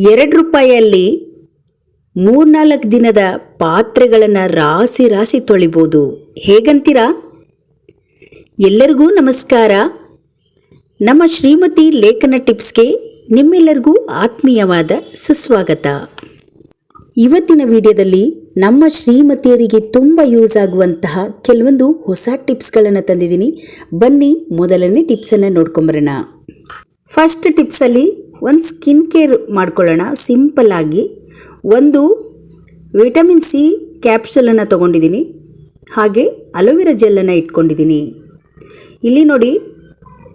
₹2 3-4 ದಿನದ ಪಾತ್ರೆಗಳನ್ನು ರಾಸಿ ರಾಸಿ ತೊಳಿಬೋದು. ಹೇಗಂತೀರಾ? ಎಲ್ಲರಿಗೂ ನಮಸ್ಕಾರ. ನಮ್ಮ ಶ್ರೀಮತಿ ಲೇಖನ ಟಿಪ್ಸ್ಗೆ ನಿಮ್ಮೆಲ್ಲರಿಗೂ ಆತ್ಮೀಯವಾದ ಸುಸ್ವಾಗತ. ಇವತ್ತಿನ ವಿಡಿಯೋದಲ್ಲಿ ನಮ್ಮ ಶ್ರೀಮತಿಯರಿಗೆ ತುಂಬ ಯೂಸ್ ಆಗುವಂತಹ ಕೆಲವೊಂದು ಹೊಸ ಟಿಪ್ಸ್ಗಳನ್ನು ತಂದಿದ್ದೀನಿ. ಬನ್ನಿ ಮೊದಲನೇ ಟಿಪ್ಸನ್ನು ನೋಡ್ಕೊಂಬರೋಣ. ಫಸ್ಟ್ ಟಿಪ್ಸಲ್ಲಿ ಒಂದು ಸ್ಕಿನ್ ಕೇರ್ ಮಾಡ್ಕೊಳ್ಳೋಣ. ಸಿಂಪಲ್ಲಾಗಿ ಒಂದು ವಿಟಮಿನ್ ಸಿ ಕ್ಯಾಪ್ಸೂಲನ್ನು ತೊಗೊಂಡಿದ್ದೀನಿ, ಹಾಗೆ ಅಲೋವೆರಾ ಜೆಲ್ಲನ್ನು ಇಟ್ಕೊಂಡಿದ್ದೀನಿ. ಇಲ್ಲಿ ನೋಡಿ,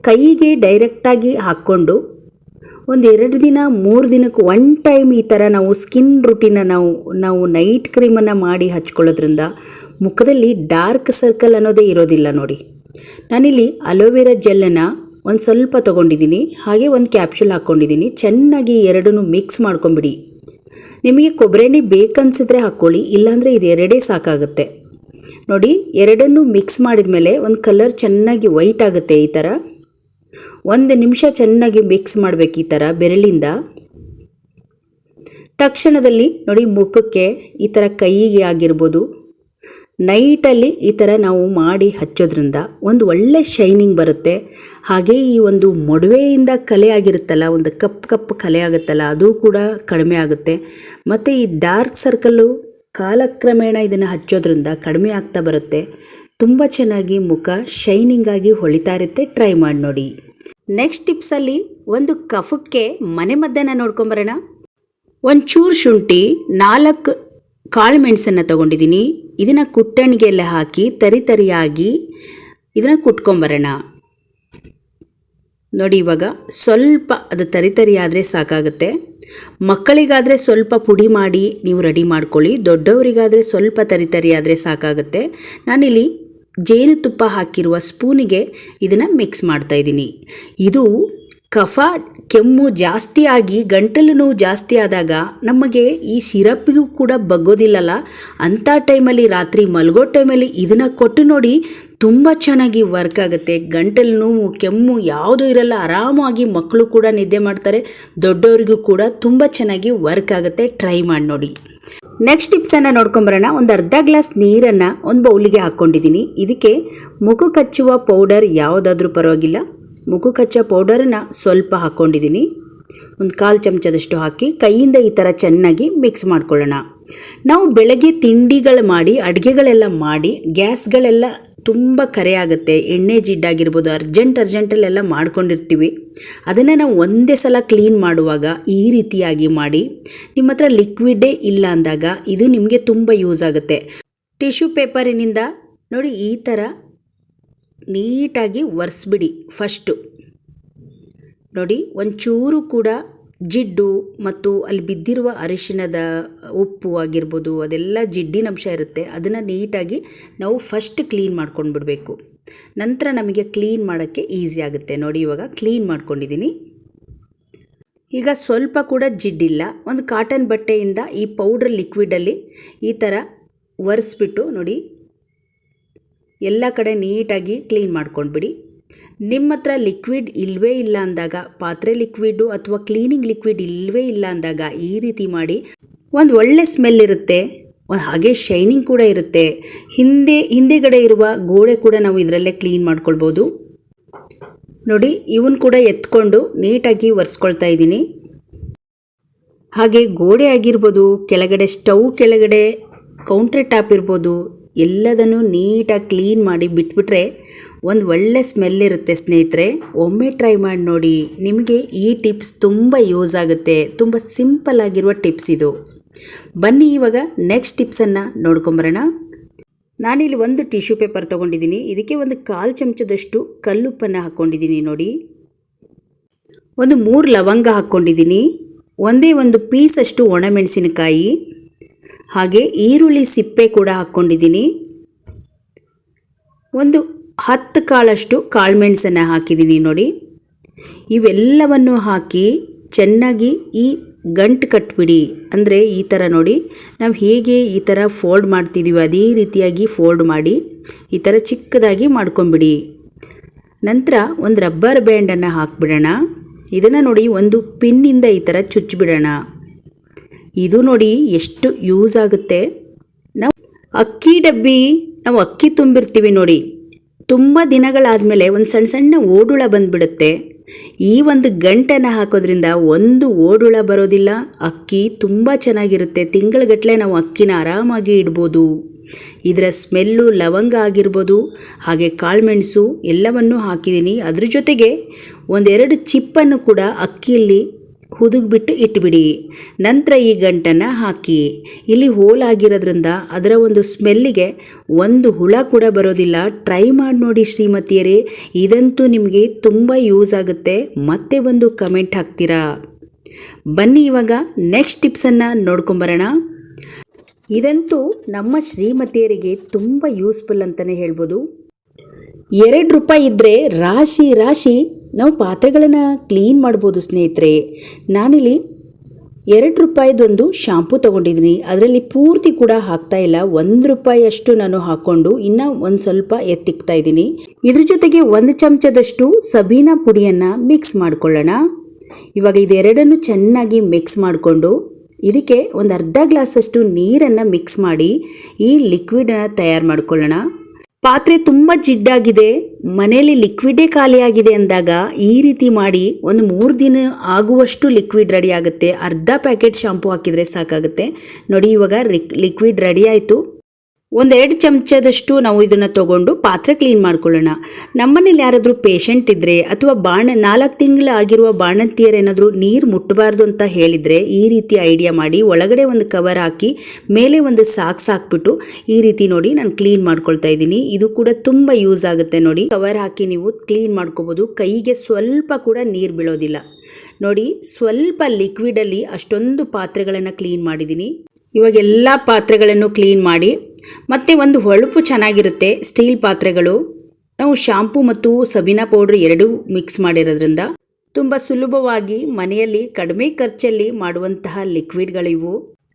ಕೈಗೆ ಡೈರೆಕ್ಟಾಗಿ ಹಾಕ್ಕೊಂಡು ಒಂದು 2 ದಿನ 3 ದಿನಕ್ಕೆ ಒನ್ ಟೈಮ್ ಈ ಥರ ನಾವು ಸ್ಕಿನ್ ರೂಟೀನ ನಾವು ನೈಟ್ ಕ್ರೀಮನ್ನು ಮಾಡಿ ಹಚ್ಕೊಳ್ಳೋದ್ರಿಂದ ಮುಖದಲ್ಲಿ ಡಾರ್ಕ್ ಸರ್ಕಲ್ ಅನ್ನೋದೇ ಇರೋದಿಲ್ಲ. ನೋಡಿ, ನಾನಿಲ್ಲಿ ಅಲೋವೆರಾ ಜೆಲ್ಲನ್ನು ಒಂದು ಸ್ವಲ್ಪ ತೊಗೊಂಡಿದ್ದೀನಿ, ಹಾಗೆ ಒಂದು ಕ್ಯಾಪ್ಸೂಲ್ ಹಾಕ್ಕೊಂಡಿದ್ದೀನಿ. ಚೆನ್ನಾಗಿ ಎರಡನ್ನೂ ಮಿಕ್ಸ್ ಮಾಡ್ಕೊಂಬಿಡಿ. ನಿಮಗೆ ಕೊಬ್ಬರಿ ಎಣ್ಣೆ ಬೇಕನ್ಸಿದ್ರೆ ಹಾಕ್ಕೊಳ್ಳಿ, ಇಲ್ಲಾಂದರೆ ಇದು ಎರಡೇ ಸಾಕಾಗುತ್ತೆ. ನೋಡಿ, ಎರಡನ್ನೂ ಮಿಕ್ಸ್ ಮಾಡಿದ ಮೇಲೆ ಒಂದು ಕಲರ್ ಚೆನ್ನಾಗಿ ವೈಟ್ ಆಗುತ್ತೆ. ಈ ಥರ 1 ನಿಮಿಷ ಚೆನ್ನಾಗಿ ಮಿಕ್ಸ್ ಮಾಡಬೇಕು. ಈ ಥರ ಬೆರಳಿಂದ ತಕ್ಷಣದಲ್ಲಿ ನೋಡಿ, ಮುಖಕ್ಕೆ ಈ ಥರ ಕೈಗೆ ಆಗಿರ್ಬೋದು, ನೈಟಲ್ಲಿ ಈ ಥರ ನಾವು ಮಾಡಿ ಹಚ್ಚೋದ್ರಿಂದ ಒಂದು ಒಳ್ಳೆ ಶೈನಿಂಗ್ ಬರುತ್ತೆ. ಹಾಗೆ ಈ ಒಂದು ಮೊಡವೆಯಿಂದ ಕಲೆ ಆಗಿರುತ್ತಲ್ಲ, ಒಂದು ಕಪ್ಪು ಕಲೆ ಆಗುತ್ತಲ್ಲ, ಅದು ಕೂಡ ಕಡಿಮೆ ಆಗುತ್ತೆ. ಮತ್ತು ಈ ಡಾರ್ಕ್ ಸರ್ಕಲ್ಲು ಕಾಲಕ್ರಮೇಣ ಇದನ್ನು ಹಚ್ಚೋದ್ರಿಂದ ಕಡಿಮೆ ಆಗ್ತಾ ಬರುತ್ತೆ. ತುಂಬ ಚೆನ್ನಾಗಿ ಮುಖ ಶೈನಿಂಗ್ ಆಗಿ ಹೊಳಿತಾ ಇರುತ್ತೆ. ಟ್ರೈ ಮಾಡಿ ನೋಡಿ. ನೆಕ್ಸ್ಟ್ ಟಿಪ್ಸಲ್ಲಿ ಒಂದು ಕಫಕ್ಕೆ ಮನೆಮದ್ದನ್ನು ನೋಡ್ಕೊಂಬರೋಣ. ಒಂಚೂರು ಶುಂಠಿ, 4 ಕಾಳು ಮೆಣಸನ್ನು ತೊಗೊಂಡಿದ್ದೀನಿ. ಇದನ್ನು ಕುಟ್ಟಣಿಗೆಲ್ಲ ಹಾಕಿ ತರಿಯಾಗಿ ಇದನ್ನು ಕುಟ್ಕೊಂಬರೋಣ. ನೋಡಿ, ಇವಾಗ ಸ್ವಲ್ಪ ಅದು ತರಿ ಆದರೆ ಸಾಕಾಗುತ್ತೆ. ಮಕ್ಕಳಿಗಾದರೆ ಸ್ವಲ್ಪ ಪುಡಿ ಮಾಡಿ ನೀವು ರೆಡಿ ಮಾಡ್ಕೊಳ್ಳಿ. ದೊಡ್ಡವರಿಗಾದರೆ ಸ್ವಲ್ಪ ತರಿ ಆದರೆ ಸಾಕಾಗುತ್ತೆ. ನಾನಿಲ್ಲಿ ಜೇನುತುಪ್ಪ ಹಾಕಿರುವ ಸ್ಪೂನಿಗೆ ಇದನ್ನು ಮಿಕ್ಸ್ ಮಾಡ್ತಾಯಿದ್ದೀನಿ. ಇದು ಕಫ ಕೆಮ್ಮು ಜಾಸ್ತಿ ಆಗಿ ಗಂಟಲು ನೋವು ಜಾಸ್ತಿ ಆದಾಗ ನಮಗೆ ಈ ಸಿರಪ್ಪಿಗೂ ಕೂಡ ಬಗ್ಗೋದಿಲ್ಲಲ್ಲ, ಅಂಥ ಟೈಮಲ್ಲಿ ರಾತ್ರಿ ಮಲಗೋ ಟೈಮಲ್ಲಿ ಇದನ್ನು ಕೊಟ್ಟು ನೋಡಿ, ತುಂಬ ಚೆನ್ನಾಗಿ ವರ್ಕ್ ಆಗುತ್ತೆ. ಗಂಟಲು ನೋವು ಕೆಮ್ಮು ಯಾವುದೂ ಇರಲ್ಲ, ಆರಾಮಾಗಿ ಮಕ್ಕಳು ಕೂಡ ನಿದ್ದೆ ಮಾಡ್ತಾರೆ. ದೊಡ್ಡವರಿಗೂ ಕೂಡ ತುಂಬ ಚೆನ್ನಾಗಿ ವರ್ಕ್ ಆಗುತ್ತೆ. ಟ್ರೈ ಮಾಡಿ ನೋಡಿ. ನೆಕ್ಸ್ಟ್ ಟಿಪ್ಸನ್ನು ನೋಡ್ಕೊಂಬರೋಣ. ಒಂದು ಅರ್ಧ ಗ್ಲಾಸ್ ನೀರನ್ನು ಒಂದು ಬೌಲಿಗೆ ಹಾಕ್ಕೊಂಡಿದ್ದೀನಿ. ಇದಕ್ಕೆ ಮುಖಕ್ಕೆ ಹಚ್ಚುವ ಪೌಡರ್ ಯಾವುದಾದ್ರೂ ಪರವಾಗಿಲ್ಲ, ಮುಖಕ್ಕೆ ಹಚ್ಚೋ ಪೌಡರನ್ನು ಸ್ವಲ್ಪ ಹಾಕ್ಕೊಂಡಿದ್ದೀನಿ. ಒಂದು 1/4 ಚಮಚದಷ್ಟು ಹಾಕಿ ಕೈಯಿಂದ ಈ ಥರ ಚೆನ್ನಾಗಿ ಮಿಕ್ಸ್ ಮಾಡ್ಕೊಳ್ಳೋಣ. ನಾವು ಬೆಳಗ್ಗೆ ತಿಂಡಿಗಳು ಮಾಡಿ ಅಡುಗೆಗಳೆಲ್ಲ ಮಾಡಿ ಗ್ಯಾಸ್ಗಳೆಲ್ಲ ತುಂಬ ಕರೆ ಆಗುತ್ತೆ. ಎಣ್ಣೆ ಜಿಡ್ಡಾಗಿರ್ಬೋದು, ಅರ್ಜೆಂಟಲ್ಲೆಲ್ಲ ಮಾಡ್ಕೊಂಡಿರ್ತೀವಿ. ಅದನ್ನು ನಾವು ಒಂದೇ ಸಲ ಕ್ಲೀನ್ ಮಾಡುವಾಗ ಈ ರೀತಿಯಾಗಿ ಮಾಡಿ. ನಿಮ್ಮ ಹತ್ರ ಲಿಕ್ವಿಡೇ ಇಲ್ಲ ಅಂದಾಗ ಇದು ನಿಮಗೆ ತುಂಬ ಯೂಸ್ ಆಗುತ್ತೆ. ಟಿಶ್ಯೂ ಪೇಪರಿನಿಂದ ನೋಡಿ ಈ ಥರ ನೀಟಾಗಿ ಒರೆಸ್ಬಿಡಿ. ಫಸ್ಟು ನೋಡಿ, ಒಂಚೂರು ಕೂಡ ಜಿಡ್ಡು ಮತ್ತು ಅಲ್ಲಿ ಬಿದ್ದಿರುವ ಅರಿಶಿಣದ ಉಪ್ಪು ಆಗಿರ್ಬೋದು, ಅದೆಲ್ಲ ಜಿಡ್ಡಿನಂಶ ಇರುತ್ತೆ. ಅದನ್ನು ನೀಟಾಗಿ ನಾವು ಫಸ್ಟ್ ಕ್ಲೀನ್ ಮಾಡ್ಕೊಂಡು ಬಿಡಬೇಕು. ನಂತರ ನಮಗೆ ಕ್ಲೀನ್ ಮಾಡೋಕ್ಕೆ ಈಸಿ ಆಗುತ್ತೆ. ನೋಡಿ, ಇವಾಗ ಕ್ಲೀನ್ ಮಾಡ್ಕೊಂಡಿದ್ದೀನಿ. ಈಗ ಸ್ವಲ್ಪ ಕೂಡ ಜಿಡ್ಡಿಲ್ಲ. ಒಂದು ಕಾಟನ್ ಬಟ್ಟೆಯಿಂದ ಈ ಪೌಡ್ರ್ ಲಿಕ್ವಿಡಲ್ಲಿ ಈ ಥರ ಒರೆಸ್ಬಿಟ್ಟು ನೋಡಿ, ಎಲ್ಲ ಕಡೆ ನೀಟಾಗಿ ಕ್ಲೀನ್ ಮಾಡ್ಕೊಂಡ್ಬಿಡಿ. ನಿಮ್ಮ ಹತ್ರ ಲಿಕ್ವಿಡ್ ಇಲ್ಲವೇ ಇಲ್ಲ ಅಂದಾಗ, ಪಾತ್ರೆ ಲಿಕ್ವಿಡು ಅಥವಾ ಕ್ಲೀನಿಂಗ್ ಲಿಕ್ವಿಡ್ ಇಲ್ಲವೇ ಇಲ್ಲ ಅಂದಾಗ ಈ ರೀತಿ ಮಾಡಿ. ಒಂದು ಒಳ್ಳೆ ಸ್ಮೆಲ್ ಇರುತ್ತೆ, ಹಾಗೆ ಶೈನಿಂಗ್ ಕೂಡ ಇರುತ್ತೆ. ಹಿಂದೆಗಡೆ ಇರುವ ಗೋಡೆ ಕೂಡ ನಾವು ಇದರಲ್ಲೇ ಕ್ಲೀನ್ ಮಾಡ್ಕೊಳ್ಬೋದು. ನೋಡಿ, ಇವನ್ ಕೂಡ ಎತ್ಕೊಂಡು ನೀಟಾಗಿ ಒರೆಸ್ಕೊಳ್ತಾ ಇದ್ದೀನಿ. ಹಾಗೆ ಗೋಡೆ ಆಗಿರ್ಬೋದು, ಕೆಳಗಡೆ ಸ್ಟವ್ ಕೆಳಗಡೆ ಕೌಂಟರ್ ಟಾಪ್ ಇರ್ಬೋದು, ಎಲ್ಲದನ್ನು ನೀಟಾಗಿ ಕ್ಲೀನ್ ಮಾಡಿ ಬಿಟ್ಬಿಟ್ರೆ ಒಂದು ಒಳ್ಳೆ ಸ್ಮೆಲ್ ಇರುತ್ತೆ. ಸ್ನೇಹಿತರೆ, ಒಮ್ಮೆ ಟ್ರೈ ಮಾಡಿ ನೋಡಿ. ನಿಮಗೆ ಈ ಟಿಪ್ಸ್ ತುಂಬ ಯೂಸ್ ಆಗುತ್ತೆ. ತುಂಬ ಸಿಂಪಲ್ ಆಗಿರುವ ಟಿಪ್ಸ್ ಇದು. ಬನ್ನಿ ಇವಾಗ ನೆಕ್ಸ್ಟ್ ಟಿಪ್ಸನ್ನು ನೋಡ್ಕೊಂಬರೋಣ. ನಾನಿಲ್ಲಿ ಒಂದು ಟಿಶ್ಯೂ ಪೇಪರ್ ತೊಗೊಂಡಿದ್ದೀನಿ. ಇದಕ್ಕೆ ಒಂದು 1/4 ಚಮಚದಷ್ಟು ಕಲ್ಲುಪ್ಪನ್ನು ಹಾಕ್ಕೊಂಡಿದ್ದೀನಿ. ನೋಡಿ, ಒಂದು 3 ಲವಂಗ ಹಾಕ್ಕೊಂಡಿದ್ದೀನಿ. ಒಂದೇ ಒಂದು ಪೀಸಷ್ಟು ಒಣಮೆಣಸಿನಕಾಯಿ, ಹಾಗೆ ಈರುಳ್ಳಿ ಸಿಪ್ಪೆ ಕೂಡ ಹಾಕ್ಕೊಂಡಿದ್ದೀನಿ. ಒಂದು 10 ಕಾಳಷ್ಟು ಕಾಳುಮೆಣಸನ್ನು ಹಾಕಿದ್ದೀನಿ. ನೋಡಿ, ಇವೆಲ್ಲವನ್ನು ಹಾಕಿ ಚೆನ್ನಾಗಿ ಈ ಗಂಟು ಕಟ್ಬಿಡಿ. ಅಂದರೆ ಈ ಥರ ನೋಡಿ, ನಾವು ಹೇಗೆ ಈ ಥರ ಫೋಲ್ಡ್ ಮಾಡ್ತಿದ್ದೀವಿ ಅದೇ ರೀತಿಯಾಗಿ ಫೋಲ್ಡ್ ಮಾಡಿ ಈ ಥರ ಚಿಕ್ಕದಾಗಿ ಮಾಡ್ಕೊಂಬಿಡಿ. ನಂತರ ಒಂದು ರಬ್ಬರ್ ಬ್ಯಾಂಡನ್ನು ಹಾಕ್ಬಿಡೋಣ. ಇದನ್ನು ನೋಡಿ ಒಂದು ಪಿನ್ನಿಂದ ಈ ಥರ ಚುಚ್ಚಿಬಿಡೋಣ. ಇದು ನೋಡಿ ಎಷ್ಟು ಯೂಸ್ ಆಗುತ್ತೆ. ನಾವು ಅಕ್ಕಿ ಡಬ್ಬಿ ನಾವು ಅಕ್ಕಿ ತುಂಬಿರ್ತೀವಿ ನೋಡಿ, ತುಂಬ ದಿನಗಳಾದಮೇಲೆ ಒಂದು ಸಣ್ಣ ಸಣ್ಣ ಓಡುಳ ಬಂದುಬಿಡುತ್ತೆ. ಈ ಒಂದು ಗಂಟನ್ನು ಹಾಕೋದ್ರಿಂದ ಒಂದು ಓಡುಳ ಬರೋದಿಲ್ಲ. ಅಕ್ಕಿ ತುಂಬ ಚೆನ್ನಾಗಿರುತ್ತೆ. ತಿಂಗಳಗಟ್ಟಲೆ ನಾವು ಅಕ್ಕಿನ ಆರಾಮಾಗಿ ಇಡ್ಬೋದು. ಇದರ ಸ್ಮೆಲ್ಲು ಲವಂಗ ಆಗಿರ್ಬೋದು, ಹಾಗೆ ಕಾಳುಮೆಣಸು ಎಲ್ಲವನ್ನೂ ಹಾಕಿದ್ದೀನಿ. ಅದ್ರ ಜೊತೆಗೆ ಒಂದೆರಡು ಚಿಪ್ಪನ್ನು ಕೂಡ ಅಕ್ಕಿಯಲ್ಲಿ ಹುದುಗ್ಬಿಟ್ಟು ಇಟ್ಬಿಡಿ. ನಂತರ ಈ ಗಂಟನ್ನು ಹಾಕಿ. ಇಲ್ಲಿ ಹೋಲಾಗಿರೋದ್ರಿಂದ ಅದರ ಒಂದು ಸ್ಮೆಲ್ಲಿಗೆ ಒಂದು ಹುಳ ಕೂಡ ಬರೋದಿಲ್ಲ. ಟ್ರೈ ಮಾಡಿ ನೋಡಿ ಶ್ರೀಮತಿಯರೇ, ಇದಂತೂ ನಿಮಗೆ ತುಂಬ ಯೂಸ್ ಆಗುತ್ತೆ. ಮತ್ತೆ ಒಂದು ಕಮೆಂಟ್ ಹಾಕ್ತೀರಾ. ಬನ್ನಿ ಇವಾಗ ನೆಕ್ಸ್ಟ್ ಟಿಪ್ಸನ್ನು ನೋಡ್ಕೊಂಬರೋಣ. ಇದಂತೂ ನಮ್ಮ ಶ್ರೀಮತಿಯರಿಗೆ ತುಂಬ ಯೂಸ್ಫುಲ್ ಅಂತಲೇ ಹೇಳ್ಬೋದು. 2 ರೂಪಾಯಿ ಇದ್ದರೆ ರಾಶಿ ರಾಶಿ ನಾವು ಪಾತ್ರೆಗಳನ್ನು ಕ್ಲೀನ್ ಮಾಡ್ಬೋದು ಸ್ನೇಹಿತರೆ. ನಾನಿಲ್ಲಿ 2 ರೂಪಾಯಿದೊಂದು ಶಾಂಪೂ ತೊಗೊಂಡಿದ್ದೀನಿ. ಅದರಲ್ಲಿ ಪೂರ್ತಿ ಕೂಡ ಹಾಕ್ತಾ ಇಲ್ಲ, 1 ರೂಪಾಯಿಯಷ್ಟು ನಾನು ಹಾಕ್ಕೊಂಡು ಇನ್ನೂ ಒಂದು ಸ್ವಲ್ಪ ಎತ್ತಿಕ್ತಾ ಇದ್ದೀನಿ. ಇದ್ರ ಜೊತೆಗೆ 1 ಚಮಚದಷ್ಟು ಸಬೀನಾ ಪುಡಿಯನ್ನು ಮಿಕ್ಸ್ ಮಾಡ್ಕೊಳ್ಳೋಣ. ಇವಾಗ ಇದೆರಡನ್ನು ಚೆನ್ನಾಗಿ ಮಿಕ್ಸ್ ಮಾಡಿಕೊಂಡು ಇದಕ್ಕೆ ಒಂದು ಅರ್ಧ ಗ್ಲಾಸಷ್ಟು ನೀರನ್ನು ಮಿಕ್ಸ್ ಮಾಡಿ ಈ ಲಿಕ್ವಿಡನ್ನು ತಯಾರು ಮಾಡ್ಕೊಳ್ಳೋಣ. ಪಾತ್ರೆ ತುಂಬ ಜಿಡ್ಡಾಗಿದೆ, ಮನೆಯಲ್ಲಿ ಲಿಕ್ವಿಡೇ ಖಾಲಿಯಾಗಿದೆ ಅಂದಾಗ ಈ ರೀತಿ ಮಾಡಿ ಒಂದು 3 ದಿನ ಆಗುವಷ್ಟು ಲಿಕ್ವಿಡ್ ರೆಡಿ ಆಗುತ್ತೆ. ಅರ್ಧ ಪ್ಯಾಕೆಟ್ ಶಾಂಪೂ ಹಾಕಿದರೆ ಸಾಕಾಗುತ್ತೆ. ನೋಡಿ ಇವಾಗ ಲಿಕ್ವಿಡ್ ರೆಡಿ ಆಯಿತು. 1-2 ಚಮಚದಷ್ಟು ನಾವು ಇದನ್ನು ತೊಗೊಂಡು ಪಾತ್ರೆ ಕ್ಲೀನ್ ಮಾಡ್ಕೊಳ್ಳೋಣ. ನಮ್ಮನೇಲಿ ಯಾರಾದರೂ ಪೇಷಂಟ್ ಇದ್ದರೆ ಅಥವಾ 4 ತಿಂಗಳು ಆಗಿರುವ ಬಾಣಂತಿಯರೇನಾದರೂ ನೀರು ಮುಟ್ಟಬಾರ್ದು ಅಂತ ಹೇಳಿದರೆ ಈ ರೀತಿ ಐಡಿಯಾ ಮಾಡಿ ಒಳಗಡೆ ಒಂದು ಕವರ್ ಹಾಕಿ ಮೇಲೆ ಒಂದು ಸಾಕ್ಸ್ ಹಾಕ್ಬಿಟ್ಟು ಈ ರೀತಿ ನೋಡಿ ನಾನು ಕ್ಲೀನ್ ಮಾಡ್ಕೊಳ್ತಾ ಇದ್ದೀನಿ. ಇದು ಕೂಡ ತುಂಬ ಯೂಸ್ ಆಗುತ್ತೆ. ನೋಡಿ ಕವರ್ ಹಾಕಿ ನೀವು ಕ್ಲೀನ್ ಮಾಡ್ಕೋಬೋದು. ಕೈಗೆ ಸ್ವಲ್ಪ ಕೂಡ ನೀರು ಬೀಳೋದಿಲ್ಲ. ನೋಡಿ ಸ್ವಲ್ಪ ಲಿಕ್ವಿಡಲ್ಲಿ ಅಷ್ಟೊಂದು ಪಾತ್ರೆಗಳನ್ನು ಕ್ಲೀನ್ ಮಾಡಿದ್ದೀನಿ. ಇವಾಗ ಎಲ್ಲ ಪಾತ್ರೆಗಳನ್ನು ಕ್ಲೀನ್ ಮಾಡಿ ಮತ್ತು ಒಂದು ಹೊಳಪು ಚೆನ್ನಾಗಿರುತ್ತೆ ಸ್ಟೀಲ್ ಪಾತ್ರೆಗಳು. ನಾವು ಶಾಂಪೂ ಮತ್ತು ಸಬೀನಾ ಪೌಡ್ರ್ ಎರಡೂ ಮಿಕ್ಸ್ ಮಾಡಿರೋದ್ರಿಂದ ತುಂಬ ಸುಲಭವಾಗಿ ಮನೆಯಲ್ಲಿ ಕಡಿಮೆ ಖರ್ಚಲ್ಲಿ ಮಾಡುವಂತಹ ಲಿಕ್ವಿಡ್ಗಳಿವು.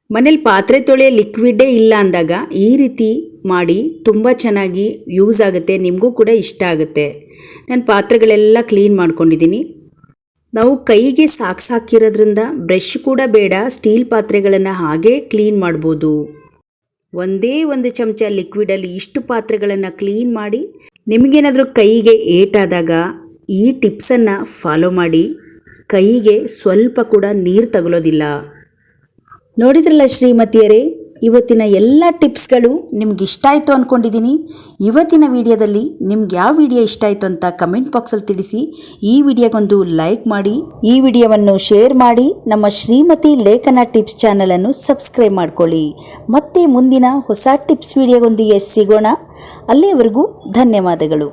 ಮನೇಲಿ ಪಾತ್ರೆ ತೊಳೆಯೋ ಲಿಕ್ವಿಡೇ ಇಲ್ಲ ಅಂದಾಗ ಈ ರೀತಿ ಮಾಡಿ ತುಂಬ ಚೆನ್ನಾಗಿ ಯೂಸ್ ಆಗುತ್ತೆ. ನಿಮಗೂ ಕೂಡ ಇಷ್ಟ ಆಗುತ್ತೆ. ನಾನು ಪಾತ್ರೆಗಳೆಲ್ಲ ಕ್ಲೀನ್ ಮಾಡ್ಕೊಂಡಿದ್ದೀನಿ. ನಾವು ಕೈಗೆ ಸಾಕ್ಸ್ ಹಾಕಿರೋದ್ರಿಂದ ಬ್ರಷ್ ಕೂಡ ಬೇಡ, ಸ್ಟೀಲ್ ಪಾತ್ರೆಗಳನ್ನು ಹಾಗೇ ಕ್ಲೀನ್ ಮಾಡ್ಬೋದು. ಒಂದೇ 1 ಚಮಚ ಲಿಕ್ವಿಡಲ್ಲಿ ಇಷ್ಟು ಪಾತ್ರೆಗಳನ್ನು ಕ್ಲೀನ್ ಮಾಡಿ ನಿಮಗೇನಾದರೂ ಕೈಗೆ ಏಟಾದಾಗ ಈ ಟಿಪ್ಸನ್ನು ಫಾಲೋ ಮಾಡಿ. ಕೈಗೆ ಸ್ವಲ್ಪ ಕೂಡ ನೀರು ತಗೊಳ್ಳೋದಿಲ್ಲ. ನೋಡಿದ್ರಲ್ಲ ಶ್ರೀಮತಿಯರೇ, ಇವತ್ತಿನ ಎಲ್ಲ ಟಿಪ್ಸ್ಗಳು ನಿಮ್ಗೆ ಇಷ್ಟ ಆಯಿತು ಅಂದ್ಕೊಂಡಿದ್ದೀನಿ. ಇವತ್ತಿನ ವಿಡಿಯೋದಲ್ಲಿ ನಿಮ್ಗೆ ಯಾವ ವಿಡಿಯೋ ಇಷ್ಟ ಆಯಿತು ಅಂತ ಕಮೆಂಟ್ ಬಾಕ್ಸಲ್ಲಿ ತಿಳಿಸಿ. ಈ ವಿಡಿಯೋಗೊಂದು ಲೈಕ್ ಮಾಡಿ, ಈ ವಿಡಿಯೋವನ್ನು ಶೇರ್ ಮಾಡಿ, ನಮ್ಮ ಶ್ರೀಮತಿ ಲೇಖನ ಟಿಪ್ಸ್ ಚಾನಲನ್ನು ಸಬ್ಸ್ಕ್ರೈಬ್ ಮಾಡ್ಕೊಳ್ಳಿ. ಮತ್ತೆ ಮುಂದಿನ ಹೊಸ ಟಿಪ್ಸ್ ವಿಡಿಯೋಗೊಂದಿಗೆ ಸಿಗೋಣ. ಅಲ್ಲಿಯವರೆಗೂ ಧನ್ಯವಾದಗಳು.